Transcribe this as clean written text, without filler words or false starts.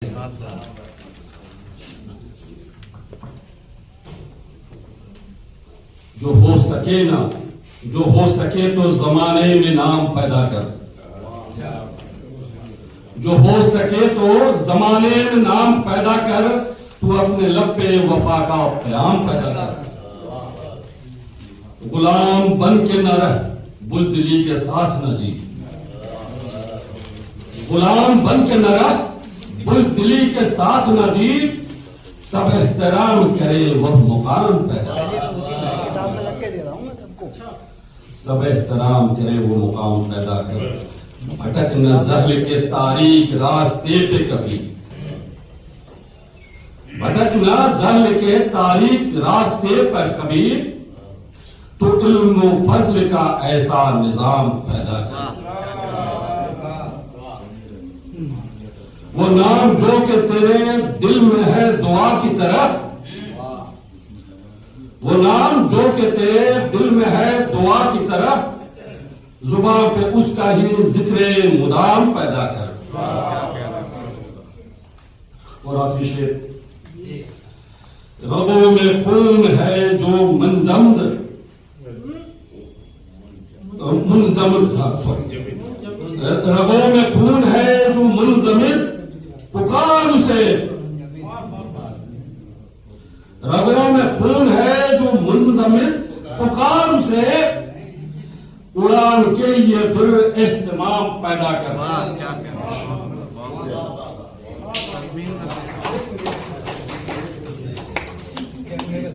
जो हो सके ना, जो हो सके तो जमाने में नाम पैदा कर, जो हो सके तो जमाने में नाम पैदा कर, तू अपने लब पे वफा का क़याम पैदा कर। गुलाम बन के न रह, बुज़दिली के साथ न जी। गुलाम बन के न रह, बुज़दिली के साथ न जी। सब एहतराम करे वह मुकाम पैदा कर, सब एहतराम करे वो मुकाम पैदा कर। भटक न ज़हल के तारीक रास्ते पे कभी, भटक न ज़हल के तारीक रास्ते पर कभी, तो इल्म फज़ल का ऐसा निजाम पैदा कर। वो नाम जो कि तेरे दिल में है दुआ की तरह, वो नाम जो कि तेरे दिल में है दुआ की तरह, जुबान पे उसका ही जिक्र मुदाम पैदा कर। और आखिरी शेर, रगों में खून है जो मुंजमद, रगों में खून है जो मुंजमिद, पुकार उसे। रगों में खून है जो मुंजमिद, पुकार उसे। उड़ान के लिए फिर एहतमाम पैदा कर।